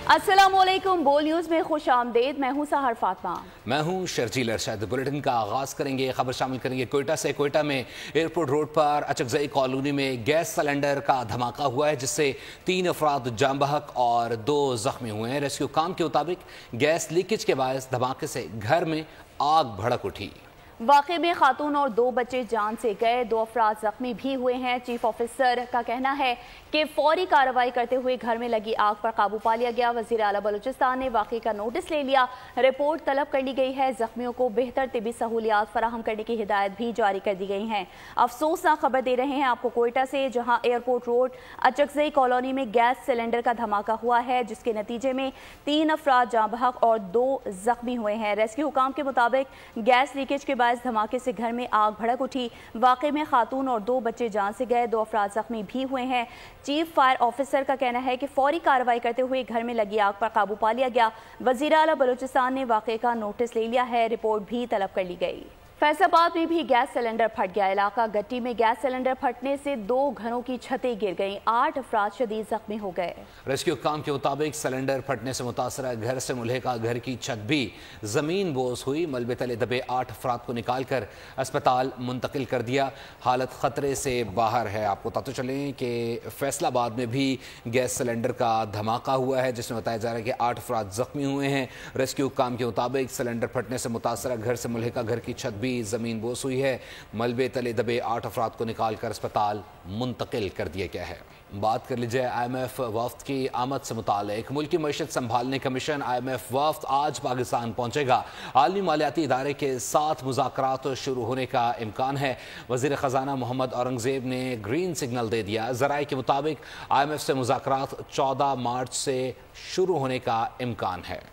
अस्सलामुअलैकुम, बोल न्यूज़ में खुश आमदेद। मैं हूँ सहर फातिमा। मैं हूँ शर्जील अरशद। बुलेटिन का आगाज़ करेंगे, खबर शामिल करेंगे कोयटा से। कोयटा में एयरपोर्ट रोड पर अचकजई कॉलोनी में गैस सिलेंडर का धमाका हुआ है, जिससे 3 अफराद जाम बहक और 2 जख्मी हुए हैं। रेस्क्यू काम के मुताबिक गैस लीकेज के बायस धमाके से घर में आग भड़क उठी। वाक़े में खातून और 2 बच्चे जान से गए, 2 अफराद जख्मी भी हुए हैं। चीफ ऑफिसर का कहना है कि फौरी कार्रवाई करते हुए घर में लगी आग पर काबू पा लिया गया। वज़ीर आला बलूचिस्तान ने वाक़े का नोटिस ले लिया, रिपोर्ट तलब कर ली गई है। जख्मियों को बेहतर तिबी सहूलियात फराहम करने की हिदायत भी जारी कर दी गई हैं। अफसोसनाक खबर दे रहे हैं आपको कोयटा से, जहाँ एयरपोर्ट रोड अचकजई कॉलोनी में गैस सिलेंडर का धमाका हुआ है, जिसके नतीजे में 3 अफराद जाँ बहक और 2 जख्मी हुए हैं। रेस्क्यू हुकाम के मुताबिक गैस लीकेज के धमाके से घर में आग भड़क उठी। वाक़े में खातून और 2 बच्चे जान से गए, 2 अफराद जख्मी भी हुए हैं। चीफ फायर ऑफिसर का कहना है कि फौरी कार्रवाई करते हुए घर में लगी आग पर काबू पा लिया गया। वज़ीर आला बलूचिस्तान ने वाक़े का नोटिस ले लिया है, रिपोर्ट भी तलब कर ली गई। फैसलाबाद में भी गैस सिलेंडर फट गया। इलाका गट्टी में गैस सिलेंडर फटने से 2 घरों की छतें गिर गईं, 8 अफराद शदीद जख्मी हो गए। रेस्क्यू काम के मुताबिक सिलेंडर फटने से मुतासरा घर से मुल्हिका घर की छत भी जमीन बोस हुई। मलबे तले दबे 8 अफराद को निकाल कर अस्पताल मुंतकिल कर दिया। हालत खतरे से बाहर है। आपको बताते चलें कि फैसलाबाद में भी गैस सिलेंडर का धमाका हुआ है, जिसमें बताया जा रहा है कि 8 अफराद जख्मी हुए हैं। रेस्क्यू काम के मुताबिक सिलेंडर फटने से मुतासरा घर से मुल्हिका घर की छत भी जमीन बोस हुई है। मलबे तले दबे 8 अफराद को निकाल कर अस्पताल मुंतकिल कर दिया गया है। बात कर लीजिए IMF वफ्द की आमद से मुतालिक। मुल्की मईशत संभालने कमीशन IMF वफ्द आज पाकिस्तान पहुंचेगा। आलमी मालियाती इदारे के साथ मुज़ाकरात शुरू होने का इम्कान है। वज़ीर ख़जाना मोहम्मद औरंगज़ेब ने ग्रीन सिग्नल दे दिया। ज़राए के मुताबिक IMF से मुज़ाकरात 14 मार्च से शुरू होने का इम्कान है।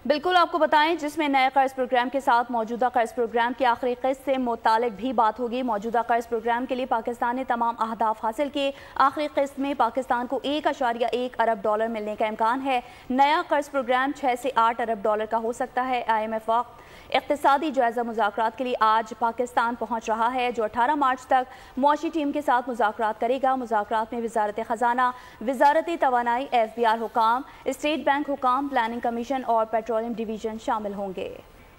बिल्कुल आपको बताएं, जिसमें नए कर्ज प्रोग्राम के साथ मौजूदा कर्ज प्रोग्राम की आखिरी किस्त से मुतालिक भी बात होगी। मौजूदा कर्ज प्रोग्राम के लिए पाकिस्तान ने तमाम अहदाफ हासिल किए। आखिरी किस्त में पाकिस्तान को $1.1 अरब मिलने का इम्कान है। नया कर्ज प्रोग्राम 6 से 8 अरब डॉलर का हो सकता है। IMF वक्त इक़्तिसादी जायजा मुज़ाकरात के लिए आज पाकिस्तान पहुँच रहा है, जो 18 मार्च तक मुआशी टीम के साथ मुज़ाकरात करेगा। मुज़ाकरात में वज़ारत ख़जाना, वज़ारत तवानाई, FBR हुकाम, स्टेट बैंक हुकाम, प्लानिंग कमीशन और पेट्रोलियम डिवीज़न शामिल होंगे।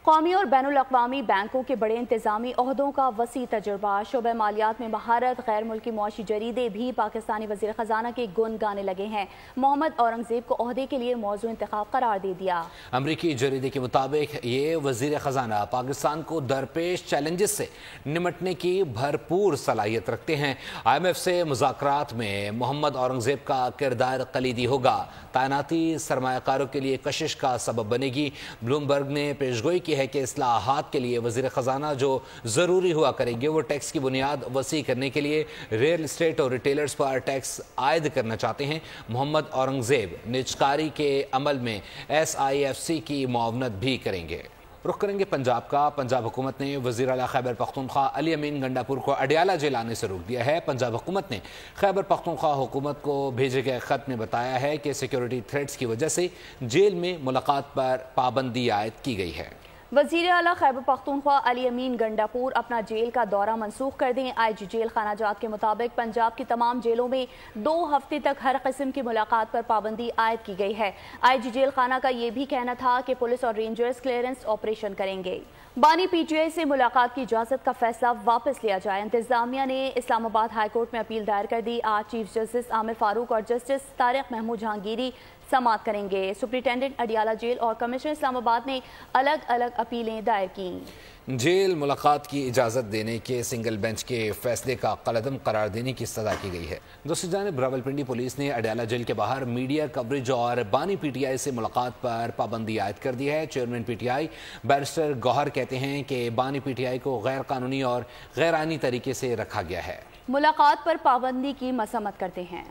कौमी और बैनुल अक़वामी बैंकों के बड़े इंतज़ामी ओहदों का वसी तजुर्बा, शोबे मालियात में महारत, गैर मुल्की मुआशी जरीदे भी पाकिस्तानी वज़ीर ख़जाना के गुण गाने लगे हैं। मोहम्मद औरंगज़ेब को ओहदे के लिए मौजू इंतखाब करार दे दिया। अमरीकी जरीदे के मुताबिक ये वज़ीर ख़जाना पाकिस्तान को दरपेश चैलेंजेस से निमटने की भरपूर सलाहियत रखते हैं। IMF से मुज़ाकरात में मोहम्मद औरंगज़ेब का किरदार कलीदी होगा। तैनाती सरमायाकारों के लिए कशिश का सबब बनेगी। ब्लूमबर्ग ने पेशगोई की है कि इस्लाहात के लिए वज़ीर ख़जाना जो ज़रूरी हुआ करेंगे, वो टैक्स की बुनियाद वसी करने के लिए रियल इस्टेट और रिटेलर्स पर टैक्स आयद करना चाहते हैं। मोहम्मद औरंगज़ेब निजकारी के अमल में SIFC की मुआवनत भी करेंगे। रुख करेंगे पंजाब का। पंजाब हुकूमत ने वज़ीर आला खैबर पख्तूनख्वा अली अमीन गंडापुर को अडियाला जेल आने से रोक दिया है। पंजाब हुकूमत ने खैबर पख्तूनख्वा हुकूमत को भेजे गए ख़त में बताया है कि सिक्योरिटी थ्रेट्स की वजह से जेल में मुलाकात पर पाबंदी आयद की गई है। वज़ीर आला खैबर पख्तूनख्वा अली अमीन गंडापुर अपना जेल का दौरा मनसूख कर दें। IG जेल खानाजात के मुताबिक पंजाब की तमाम जेलों में 2 हफ्ते तक हर किस्म की मुलाकात पर पाबंदी आयद की गई है। IG जेल खाना का ये भी कहना था कि पुलिस और रेंजर्स क्लियरेंस ऑपरेशन करेंगे। बानी PTI से मुलाकात की इजाज़त का फैसला वापस लिया जाए। इंतजामिया ने इस्लामाबाद हाई कोर्ट में अपील दायर कर दी। आज चीफ जस्टिस आमिर फारूक और जस्टिस तारिक महमूद जहांगीरी समाअत करेंगे। सुप्रिंटेंडेंट अडियाला जेल और कमिश्नर इस्लामाबाद ने अलग अलग अपीलें दायर की। जेल मुलाकात की इजाज़त देने के सिंगल बेंच के फैसले का कलअदम करार देने की सज़ा की गई है। दूसरी जानिब रावलपिंडी पुलिस ने अडियाला जेल के बाहर मीडिया कवरेज और बानी PTI से मुलाकात पर पाबंदी आयद कर दी है। चेयरमैन PTI बैरिस्टर गौहर कहते हैं कि बानी PTI को गैर कानूनी और गैर आईनी तरीके से रखा गया है। मुलाकात पर पाबंदी की मसम्मत करते हैं।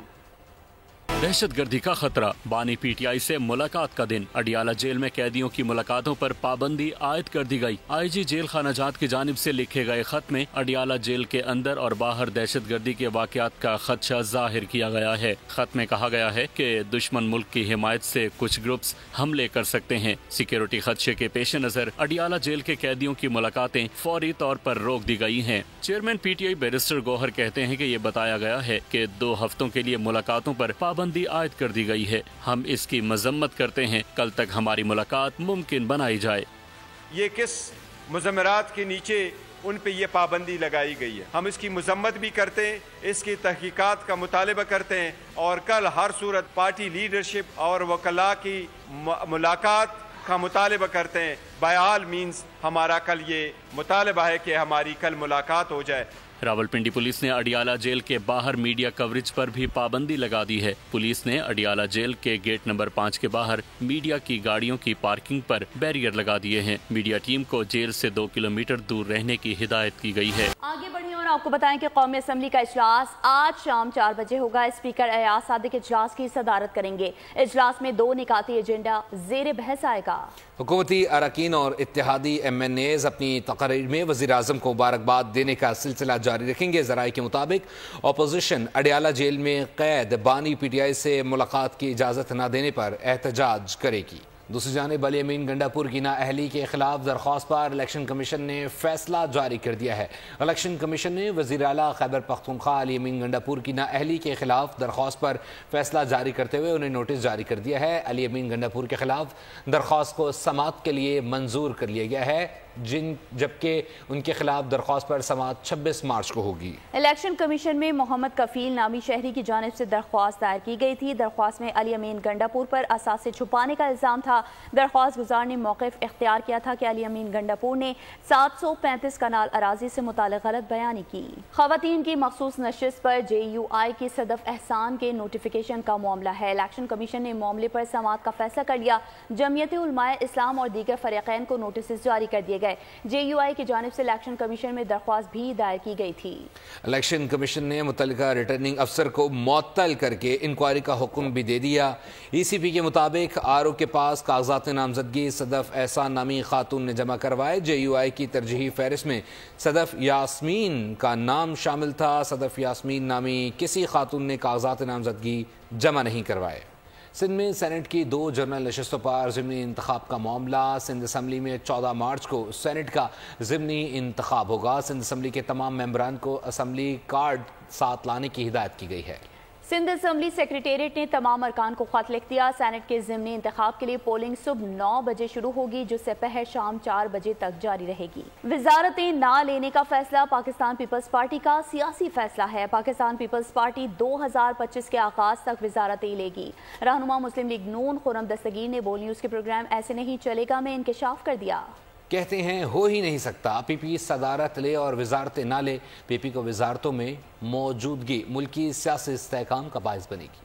दहशतगर्दी का खतरा, बानी PTI से मुलाकात का दिन। अडियाला जेल में कैदियों की मुलाकातों पर पाबंदी आयद कर दी गई। IG जेल खानाजात की जानिब से लिखे गए खत में अडियाला जेल के अंदर और बाहर दहशतगर्दी के वाकयात का खदशा जाहिर किया गया है। खत में कहा गया है कि दुश्मन मुल्क की हिमायत से कुछ ग्रुप्स हमले कर सकते हैं। सिक्योरिटी खदशे के पेश नजर अडियाला जेल के कैदियों की मुलाकातें फौरी तौर पर रोक दी गई हैं। चेयरमैन PTI बैरिस्टर गौहर कहते हैं कि ये बताया गया है कि 2 हफ्तों के लिए मुलाकातों पर पाबंदी پابندی عائد کر دی گئی ہے۔ ہم اس کی مذمت کرتے ہیں، کل تک ہماری ملاقات ممکن بنائی جائے۔ یہ کس مضمرات کے نیچے ان پہ یہ پابندی لگائی گئی ہے، ہم اس کی مذمت بھی کرتے ہیں، اس کی تحقیقات کا مطالبہ کرتے ہیں، اور کل ہر صورت پارٹی لیڈرشپ اور وکلاء کی ملاقات کا مطالبہ کرتے ہیں۔ بائی آل مینز ہمارا کل یہ مطالبہ ہے کہ ہماری کل ملاقات ہو جائے۔ راولپنڈی پولیس نے اڈیالہ جیل کے باہر میڈیا کوریج پر بھی پابندی لگا دی ہے۔ پولیس نے اڈیالہ جیل کے گیٹ نمبر 5 کے باہر میڈیا کی گاڑیوں کی پارکنگ پر بیریئر لگا دیے ہیں۔ میڈیا ٹیم کو جیل سے 2 کلومیٹر دور رہنے کی ہدایت کی گئی ہے۔ آگے بڑھیں اور آپ کو بتائیں کہ قومی اسمبلی کا اجلاس آج شام 4 بجے ہوگا۔ اسپیکر ایاز صادق اجلاس کی صدارت کریں گے۔ اجلاس میں 2 نکاتی ایجنڈا زیر بحث آئے گا۔ حکومتی اراکین اور اتحادی ایم این ایز اپنی تقریر میں وزیر اعظم کو مبارکباد دینے کا سلسلہ جاری رکھیں گے۔ ذرائع کے مطابق اپوزیشن اڈیالہ جیل میں قید بانی پی ٹی آئی سے ملاقات کی اجازت نہ دینے پر احتجاج کرے گی۔ دوسری جانب علی امین گنڈا پور کی نااہلی کے خلاف درخواست پر الیکشن کمیشن نے فیصلہ جاری کر دیا ہے۔ الیکشن کمیشن نے وزیر اعلیٰ خیبر پختونخوا علی امین گنڈا پور کی نااہلی کے خلاف درخواست پر فیصلہ جاری کرتے ہوئے انہیں نوٹس جاری کر دیا ہے۔ علی امین گنڈا پور کے خلاف درخواست کو سماعت کے لیے منظور کر لیا گیا ہے، جبکہ ان کے خلاف درخواست پر سماعت 26 مارچ کو ہوگی۔ الیکشن کمیشن میں محمد کفیل نامی شہری کی جانب سے درخواست دائر کی گئی تھی۔ درخواست میں علی امین گنڈا پور پر اثاثے چھپانے کا الزام تھا۔ درخواست گزار نے موقف اختیار کیا تھا کہ علی امین گنڈا پور نے 735 کنال اراضی سے متعلق غلط بیانی کی۔ خواتین کی مخصوص نشست پر جے یو آئی کی صدف احسان کے نوٹیفیکیشن کا معاملہ ہے۔ الیکشن کمیشن نے معاملے پر سماعت کا فیصلہ کر لیا۔ جمعیت علماء اسلام اور دیگر فریقین کو نوٹسز جاری کر دیے گئے۔ جے یو آئی کی جانب سے الیکشن کمیشن میں درخواست بھی دائر کی گئی تھی۔ الیکشن کمیشن نے متعلقہ ریٹرننگ افسر کو معطل کر کے انکوائری کا حکم بھی دے دیا۔ ای سی پی کے مطابق آر او کے پاس کاغذات نامزدگی صدف احسان نامی خاتون نے جمع کروائے۔ جے یو آئی کی ترجیحی فہرست میں صدف یاسمین کا نام شامل تھا۔ صدف یاسمین نامی کسی خاتون نے کاغذات نامزدگی جمع نہیں کروائے۔ سندھ میں سینٹ کی 2 جنرل نشستوں پر ضمنی انتخاب کا معاملہ۔ سندھ اسمبلی میں 14 مارچ کو سینٹ کا ضمنی انتخاب ہوگا۔ سندھ اسمبلی کے تمام ممبران کو اسمبلی کارڈ ساتھ لانے کی ہدایت کی گئی ہے۔ سندھ اسمبلی سیکریٹریٹ نے تمام ارکان کو خط لکھ دیا۔ سینٹ کے ضمنی انتخاب کے لیے پولنگ صبح 9 بجے شروع ہوگی، جو سپہر شام 4 بجے تک جاری رہے گی۔ وزارتیں نہ لینے کا فیصلہ پاکستان پیپلز پارٹی کا سیاسی فیصلہ ہے۔ پاکستان پیپلز پارٹی 2025 کے آغاز تک وزارتیں لے گی۔ رہنما مسلم لیگ نون خرم دستگیر نے بول نیوز کے پروگرام ایسے نہیں چلے گا میں انکشاف کر دیا۔ کہتے ہیں ہو ہی نہیں سکتا، پی پی صدارت لے اور وزارتیں نہ لے، پی پی کو وزارتوں میں موجودگی ملکی سیاسی استحکام کا باعث بنے گی۔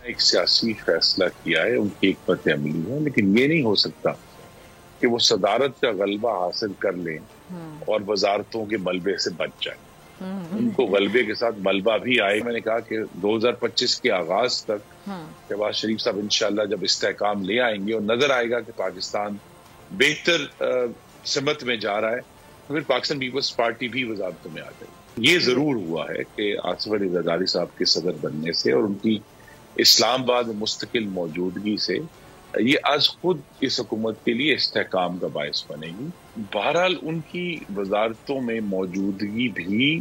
ایک سیاسی فیصلہ کیا ہے، ان کی حکمت عملی ہے، لیکن یہ نہیں ہو سکتا کہ وہ صدارت کا غلبہ حاصل کر لیں اور وزارتوں کے ملبے سے بچ جائیں۔ ان کو غلبے کے ساتھ ملبہ بھی آئے۔ میں نے کہا کہ 2025 کے آغاز تک شہباز شریف صاحب انشاءاللہ جب استحکام لے آئیں گے اور نظر آئے گا کہ پاکستان بہتر سمت میں جا رہا ہے، پھر پاکستان پیپلز پارٹی بھی وزارتوں میں آ جائے گی۔ یہ ضرور ہوا ہے کہ آصف علی زرداری صاحب کے صدر بننے سے اور ان کی اسلام آباد میں مستقل موجودگی سے یہ از خود اس حکومت کے لیے استحکام کا باعث بنے گی۔ بہرحال ان کی وزارتوں میں موجودگی بھی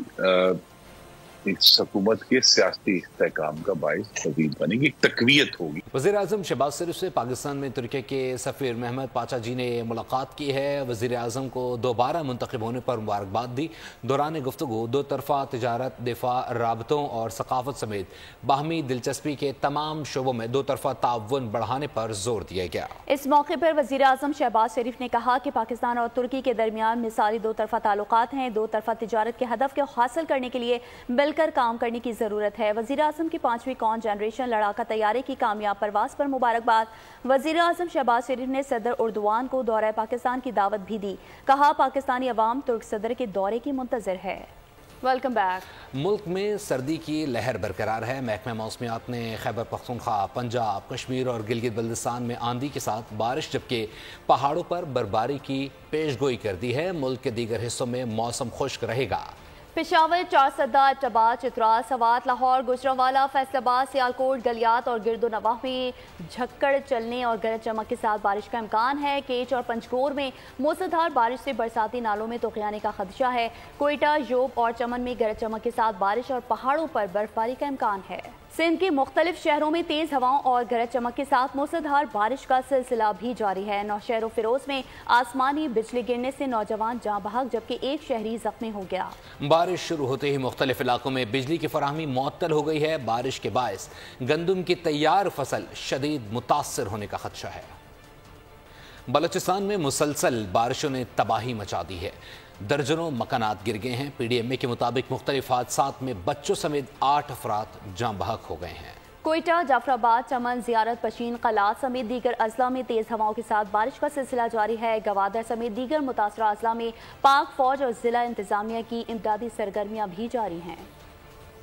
اس حکومت کے سیاسی استحکام کا باعث مزید بنے گی، تقویت ہوگی۔ وزیر اعظم شہباز شریف سے پاکستان میں ترکی کے سفیر محمد پاچا جی نے ملاقات کی ہے۔ وزیر اعظم کو دوبارہ منتخب ہونے پر مبارکباد دی۔ دوران گفتگو دو طرفہ تجارت، دفاع، رابطوں اور ثقافت سمیت باہمی دلچسپی کے تمام شعبوں میں دو طرفہ تعاون بڑھانے پر زور دیا گیا۔ اس موقع پر وزیر اعظم شہباز شریف نے کہا کہ پاکستان اور ترکی کے درمیان مثالی دو طرفہ تعلقات ہیں۔ دو طرفہ تجارت کے ہدف کو حاصل کرنے کے لیے مل کر کام کرنے کی ضرورت ہے۔ وزیر اعظم کی 5ویں کون جنریشن لڑاکا طیارے کی کامیاب پرواز پر مبارکباد۔ وزیر اعظم شہباز شریف نے صدر اردوان کو دورہ پاکستان کی دعوت بھی دی۔ کہا پاکستانی عوام ترک صدر کے دورے کی منتظر ہے۔ Welcome back. ملک میں سردی کی لہر برقرار ہے۔ محکمہ موسمیات نے خیبر پختونخوا، پنجاب، کشمیر اور گلگت بلتستان میں آندھی کے ساتھ بارش جبکہ پہاڑوں پر برفباری کی پیش گوئی کر دی ہے۔ ملک کے دیگر حصوں میں موسم خشک رہے گا۔ पेशावर, चारसदा, अटबा, चित्राल, सवात, लाहौर, गुजरांवाला, फैसलाबाद, सियालकोट, गलियात और गिरदोनवाह में झक्कड़ चलने और गरज चमक के साथ बारिश का इम्कान है। केच और पंचगोर में मूसलाधार बारिश से बरसाती नालों में तूफ़ान का खदशा है। कोयटा, योब और चमन में गरज चमक के साथ बारिश और पहाड़ों पर बर्फबारी का इम्कान है। सिंध के मुख्तलिफ शहरों में तेज हवाओं और गरज चमक के साथ मूसलाधार बारिश का सिलसिला भी जारी है। नौशहर और फिरोज में आसमानी बिजली गिरने से नौजवान जाँ बहक जबकि एक शहरी जख्मी हो गया। बारिश शुरू होते ही मुख्तलिफ इलाकों में बिजली की फराहमी मुअत्तल हो गई है। बारिश के बायस गंदम की तैयार फसल शदीद मुतासर होने का खदशा है। बलोचिस्तान में मुसलसल बारिशों ने तबाही मचा दी है। दर्जनों मकानात गिर गए हैं। PDMA के मुताबिक मुख्तलिफ हादसात में बच्चों समेत 8 अफराद जाँ बहक हो गए हैं। कोयटा, जाफराबाद, चमन, जियारत, पशीन, कलात समेत दीगर अजला में तेज हवाओं के साथ बारिश का सिलसिला जारी है। गवादर समेत दीगर मुतासरा अजला में पाक फौज और जिला इंतजामिया की इमदादी सरगर्मियां भी जारी हैं।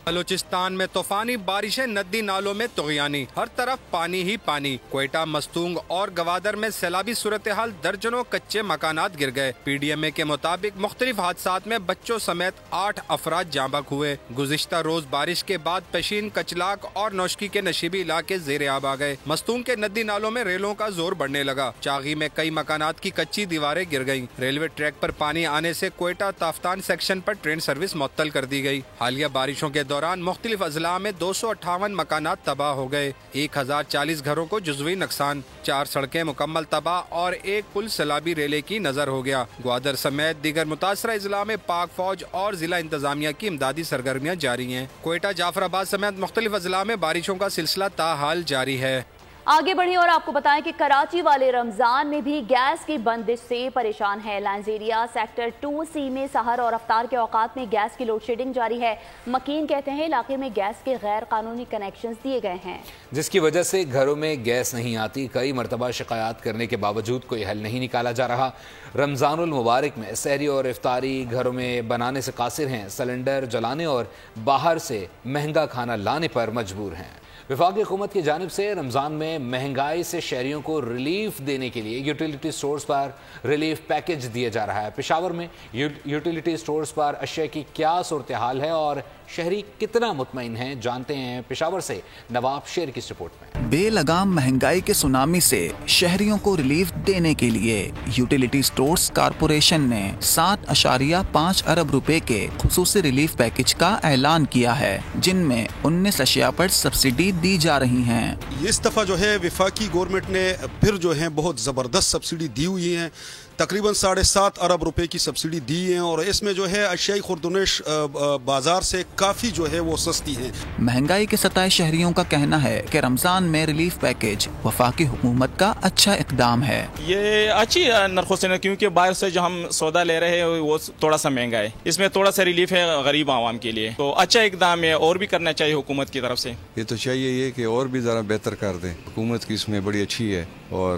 बलूचिस्तान में तूफानी बारिशें, नदी नालों में तुग़यानी, हर तरफ पानी ही पानी। कोयटा, मस्तूंग और गवादर में सैलाबी सूरत हाल, दर्जनों कच्चे मकानात गिर गए। PDMA के मुताबिक मुख्तलिफ हादसात में बच्चों समेत 8 अफराद जाँ बहक हुए। गुज़िश्ता रोज बारिश के बाद पशीन, कचलाक और नौशकी के नशीबी इलाके ज़ेरे आब आ गए। मस्तूंग के नदी नालों में रेलों का जोर बढ़ने लगा। चागी में कई मकानात की कच्ची दीवारें गिर गयी। रेलवे ट्रैक पर पानी आने से कोयटा ताफ्तान सेक्शन पर ट्रेन सर्विस मुअत्तल कर दी गयी। हालिया बारिशों के दौरान मुख्तलिफ अजला में 258 मकानात तबाह हो गए। 1040 घरों को जुज़वी नुकसान, 4 सड़कें मुकम्मल तबाह और एक पुल सैलाबी रेले की नजर हो गया। ग्वादर समेत दीगर मुतासरा अजला में पाक फौज और जिला इंतजामिया की इमदादी सरगर्मियां जारी हैं। कोयटा, जाफराबाद समेत मुख्तलिफ अजला में बारिशों का सिलसिला ताहाल जारी है। आगे बढ़े और आपको बताएं कि कराची वाले रमजान में भी गैस की बंदिश से परेशान है। लाइन्स एरिया सेक्टर 2C में सहर और अफ्तार के औकात में गैस की लोड शेडिंग जारी है। मकीन कहते हैं इलाके में गैस के गैर कानूनी कनेक्शंस दिए गए हैं, जिसकी वजह से घरों में गैस नहीं आती। कई मरतबा शिकायत करने के बावजूद कोई हल नहीं निकाला जा रहा। रमजानुल मुबारक में सहरी और इफ्तारी घरों में बनाने से कासिर हैं। सिलेंडर जलाने और बाहर से महंगा खाना लाने पर मजबूर हैं। वफाकी हुकूमत की जानिब से रमज़ान में महंगाई से शहरियों को रिलीफ देने के लिए यूटिलिटी स्टोर्स पर रिलीफ पैकेज दिया जा रहा है। पेशावर में यूटिलिटी स्टोर्स पर अशिया की क्या सूरत हाल है और शहरी कितना मुतमईन हैं, जानते हैं पेशावर से नवाब शेर की रिपोर्ट में। बेलगाम महंगाई के सुनामी से शहरियों को रिलीफ देने के लिए यूटिलिटी स्टोर्स कारपोरेशन ने 7.5 अरब रुपए के खुसूसी रिलीफ पैकेज का ऐलान किया है, जिनमें 19 अशिया पर सब्सिडी दी जा रही हैं। इस दफा जो है वफाकी गवर्नमेंट ने फिर जो है बहुत जबरदस्त सब्सिडी दी हुई है। तकरीबन 7.5 अरब रुपए की सब्सिडी दी है और इसमें जो है अशियाई खुर्दुनिश बाजार से काफ़ी जो है वो सस्ती है। महंगाई के सताए शहरियों का कहना है कि रमज़ान में रिलीफ पैकेज वफाकी हुकूमत का अच्छा इकदाम है। ये अच्छी नरखों से, क्योंकि बाहर से जो हम सौदा ले रहे हैं वो थोड़ा सा महंगा है, इसमें थोड़ा सा रिलीफ है गरीब आवाम के लिए, तो अच्छा इकदाम है और भी करना चाहिए हुकूमत की तरफ से। ये तो चाहिए ये कि और भी ज़रा बेहतर कर दें। हुकूमत की इसमें बड़ी अच्छी है और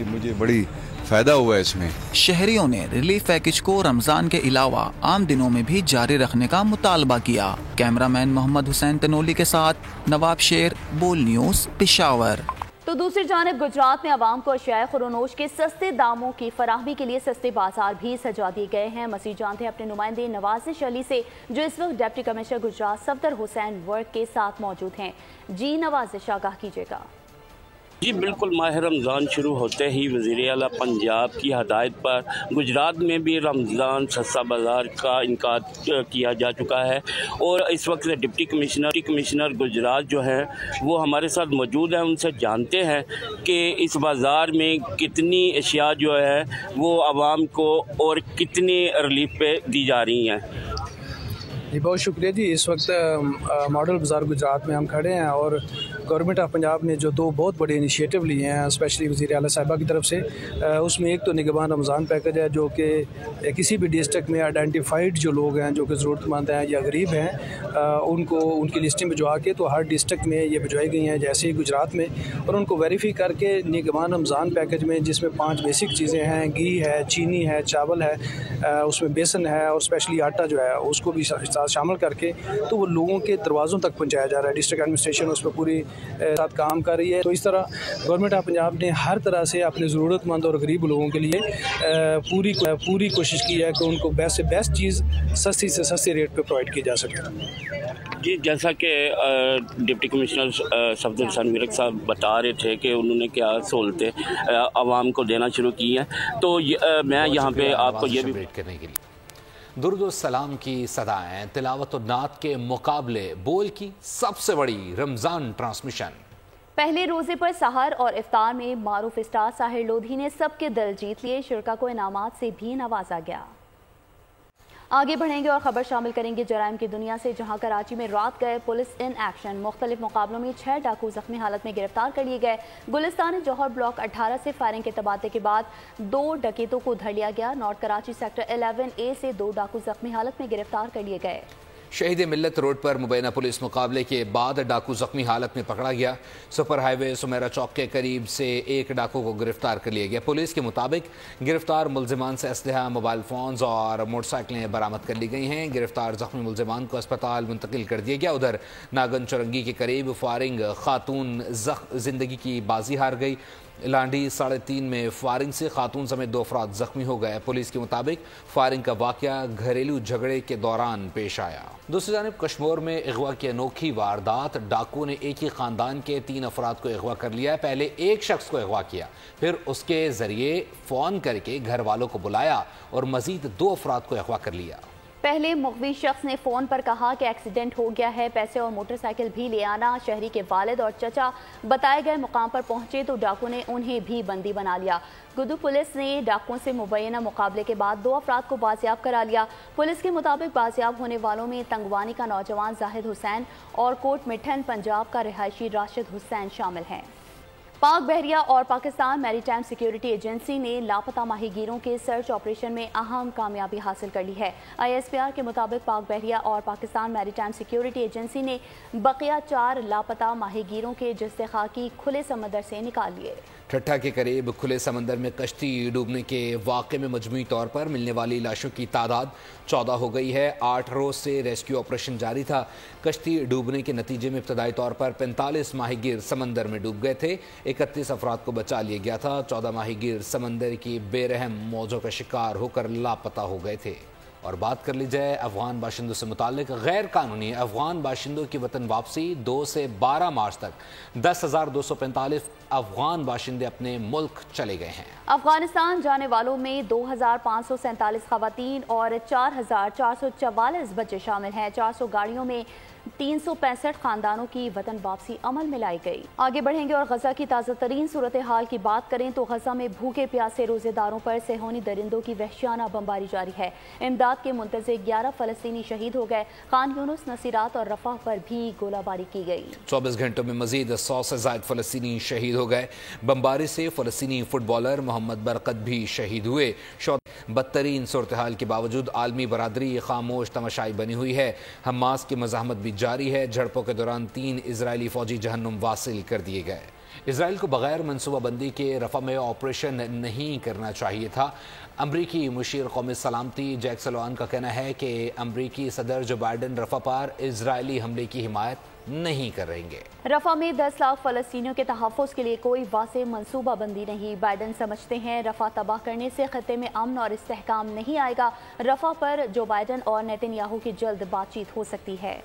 मुझे बड़ी फायदा हुआ है इसमें। शहरियों ने रिलीफ पैकेज को रमजान के अलावा आम दिनों में भी जारी रखने का मुतालबा किया। कैमरामैन मोहम्मद हुसैन तनोली के साथ नवाब शेर, बोल न्यूज़, पेशावर। तो दूसरी जानिब गुजरात में आवाम को अशियाए खुरोनोश के सस्ते दामों की फराहमी के लिए सस्ते बाजार भी सजा दिए गए हैं। मज़ीद जानते हैं अपने नुमाइंदे नवाजिश अली से, जो इस वक्त deputy commissioner Gujarat Safdar Hussain work के साथ मौजूद हैं। जी नवाजिश, आगाह कीजिएगा। जी बिल्कुल, माह रमज़ान शुरू होते ही वज़ीर आला पंजाब की हदायत पर गुजरात में भी रमज़ान सस्ता बाज़ार का इनकाद किया जा चुका है और इस वक्त डिप्टी कमिश्नर गुजरात जो है वो हमारे साथ मौजूद हैं। उनसे जानते हैं कि इस बाज़ार में कितनी अशिया जो है वो आवाम को और कितनी रिलीफ पे दी जा रही हैं। जी बहुत शुक्रिया जी। इस वक्त मॉडल बाज़ार गुजरात में हम खड़े हैं और गवर्नमेंट ऑफ पंजाब ने जो 2 बहुत बड़े इनिशिएटिव लिए हैं, स्पेशली वज़ीर आला साहिबा की तरफ से, उसमें एक तो निगहबान रमज़ान पैकेज है, जो कि किसी भी डिस्ट्रिक्ट में आइडेंटिफाइड जो लोग हैं जो कि ज़रूरतमंद हैं या गरीब हैं, उनको उनकी लिस्टिंग भिजवा के तो हर डिस्ट्रिक्ट में ये भिजवाई गई हैं, जैसे ही गुजरात में, और उनको वेरीफाई करके निगहबान रमज़ान पैकेज में, जिसमें 5 बेसिक चीज़ें हैं, घी है, चीनी है, चावल है, उसमें बेसन है और स्पेशली आटा जो है उसको भी साथ साथ शामिल करके तो वो लोगों के दरवाज़ों तक पहुँचाया जा रहा है। डिस्ट्रिक्ट एडमिनिस्ट्रेशन उस पर पूरी साथ काम कर रही है। तो इस तरह गवर्नमेंट ऑफ पंजाब ने हर तरह से अपने ज़रूरतमंद और गरीब लोगों के लिए पूरी कोशिश की है कि उनको बेस्ट से बेस्ट चीज़ सस्ती से सस्ती रेट पे प्रोवाइड की जा सके। जी, जैसा कि डिप्टी कमिश्नर सफदर हुसैन मिरक साहब बता रहे थे कि उन्होंने क्या सहूलतें आवाम को देना शुरू की हैं, तो मैं यहाँ पे आपको ये भी करने के लिए दुरूद व सलाम की सदाएं, तिलावत और नात के मुकाबले, बोल की सबसे बड़ी रमज़ान ट्रांसमिशन। पहले रोजे पर सहर और इफ्तार में मारूफ स्टार साहिर लोधी ने सबके दिल जीत लिए। शुरका को इनामात से भी नवाजा गया। आगे बढ़ेंगे और खबर शामिल करेंगे जराइम की दुनिया से, जहां कराची में रात गए पुलिस इन एक्शन। मुख्तलिफ मुकाबलों में 6 डाकू जख्मी हालत में गिरफ्तार कर लिए गए। गुलिस्तान जौहर ब्लॉक 18 से फायरिंग के तबादले के बाद 2 डकैतों को धर लिया गया। नॉर्थ कराची सेक्टर 11A से 2 डाकू जख्मी हालत में गिरफ्तार कर लिए गए। शहीद मिल्लत रोड पर मुबैना पुलिस मुकाबले के बाद डाकू जख्मी हालत में पकड़ा गया। सुपर हाईवे सुमेरा चौक के करीब से एक डाकू को गिरफ्तार कर लिया गया। पुलिस के मुताबिक गिरफ्तार मुलजिमान से असलहा, मोबाइल फोन्स और मोटरसाइकिलें बरामद कर ली गई हैं। गिरफ्तार जख्मी मुलजिमान को अस्पताल मुंतकिल कर दिया गया। उधर नागन चुरंगी के करीब फायरिंग, खातून जिंदगी की बाजी हार गई। लांडी 3.5 में फायरिंग से खातून समेत 2 अफराद जख्मी हो गए। पुलिस के मुताबिक फायरिंग का वाकया घरेलू झगड़े के दौरान पेश आया। दूसरी जानिब कश्मीर में अगवा की अनोखी वारदात। डाकू ने एक ही खानदान के 3 अफराद को अगवा कर लिया। पहले एक शख्स को अगवा किया, फिर उसके जरिए फ़ोन करके घर वालों को बुलाया और मजीद 2 अफराद को अगवा कर लिया। पहले मुग़वी शख्स ने फ़ोन पर कहा कि एक्सीडेंट हो गया है, पैसे और मोटरसाइकिल भी ले आना। शहरी के वालिद और चचा बताए गए मुकाम पर पहुंचे तो डाकू ने उन्हें भी बंदी बना लिया। गुदू पुलिस ने डाकुओं से मुबैना मुकाबले के बाद 2 अफराद को बाजियाब करा लिया। पुलिस के मुताबिक बाजियाब होने वालों में तंगवानी का नौजवान जाहिद हुसैन और कोट मिठन पंजाब का रिहायशी राशिद हुसैन शामिल हैं। पाक बहरिया और पाकिस्तान मैरीटाइम सिक्योरिटी एजेंसी ने लापता माहीगीरों के सर्च ऑपरेशन में अहम कामयाबी हासिल कर ली है। ISPR के मुताबिक पाक बहरिया और पाकिस्तान मैरीटाइम सिक्योरिटी एजेंसी ने बकिया 4 लापता माहीगीरों के जिस्से खाकी खुले समंदर से निकाल लिए। ठट्ठा के करीब खुले समंदर में कश्ती डूबने के वाक़े में मजमूई तौर पर मिलने वाली लाशों की तादाद 14 हो गई है। 8 रोज़ से रेस्क्यू ऑपरेशन जारी था। कश्ती डूबने के नतीजे में इब्तदाई तौर पर 45 माहीगीर समंदर में डूब गए थे। 31 अफराद को बचा लिया गया था। 14 माहीगीर समंदर की बेरहम मौजों का शिकार होकर लापता हो गए थे। और बात कर ली जाए अफगान बाशिंदों से मुताल्लिक। गैर कानूनी अफगान बाशिंदों की वतन वापसी। 2 से 12 मार्च तक 10,245 अफगान बाशिंदे अपने मुल्क चले गए हैं। अफगानिस्तान जाने वालों में 2,547 खवातीन और 4,444 बच्चे शामिल हैं। 400 गाड़ियों में 365 खानदानों की वतन वापसी अमल में लाई गई। आगे बढ़ेंगे और गजा की ताज़ा तरीन सूरत हाल की बात करें तो गजा में भूखे प्यासे रोजेदारों पर सेहोनी दरिंदों की वहशियाना बमबारी जारी है। इमदाद के मुंतज़िर 11 फलस्तीनी शहीद हो गए। खान यूनुस, नसीरात और रफाह पर भी गोलाबारी की गई। 24 घंटों में मजीद 100 से ज़ायद फलस्तीनी शहीद हो गए। बमबारी से फलस्तीनी फुटबॉलर मोहम्मद बरकत भी शहीद हुए। बदतरीन सूरत हाल के बावजूद आलमी बरादरी खामोश तमाशाई बनी हुई है। हमास की मज़ाहमत भी जारी है। झड़पों के दौरान 3 इजरायली फौजी जहन्नुम वासिल कर दिए गए। इसराइल को बगैर मनसूबाबंदी के रफा में ऑपरेशन नहीं करना चाहिए था। अमरीकी मुशीर कौमी सलामती जैक सलवान का कहना है कि अमरीकी सदर जो बाइडन रफा पर इजरायली हमले की हिमायत नहीं करेंगे। रफा में 10 लाख फलस्तीनियों के तहफ़्फ़ुज़ के लिए कोई वाज़ेह मनसूबाबंदी नहीं। बाइडन समझते हैं रफा तबाह करने से खत्ते में अमन और इस्तेहकाम नहीं आएगा। रफा पर जो बाइडन और नेतन्याहू की जल्द बातचीत हो सकती है।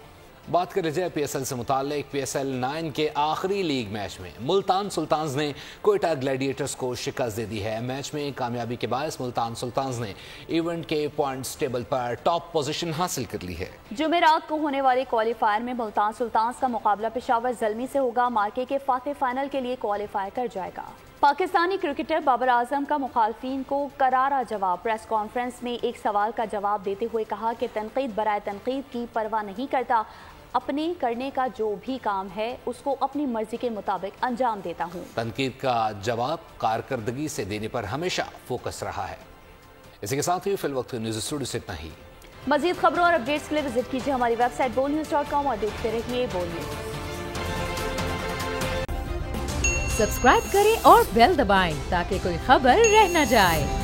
बात कर लीजिए PSL से मुताल्लिक। PSL 9 के आखिरी लीग मैच में मुल्तान सुल्तान्स ने कोयटा ग्लैडिएटर्स को शिकस्त दे दी है। मैच में कामयाबी के बायस मुल्तान सुल्तान्स ने इवेंट के पॉइंट्स टेबल पर टॉप पोजीशन हासिल कर ली है। जुमेरात को होने वाले क्वालिफायर में मुल्तान सुल्तान्स का मुकाबला पेशावर ज़ल्मी से होगा। मार्के के फातेह फाइनल के लिए क्वालिफाई कर जाएगा। पाकिस्तानी क्रिकेटर बाबर आजम का मुखालफिन को करारा जवाब। प्रेस कॉन्फ्रेंस में एक सवाल का जवाब देते हुए कहा कि तनकीद बराए तनकीद की परवाह नहीं करता। अपने करने का जो भी काम है उसको अपनी मर्जी के मुताबिक अंजाम देता हूँ। तनकीद का जवाब कारकर्दगी से देने पर हमेशा फोकस रहा है। इसी के साथ ही फिलवक्त न्यूज़ स्टूडियो से इतना ही। मजीद खबरों और अपडेट्स के लिए विजिट कीजिए हमारी वेबसाइट bolnews.com और देखते रहिए बोल न्यूज़। सब्सक्राइब करें और बेल दबाएं ताकि कोई खबर रह न जाए।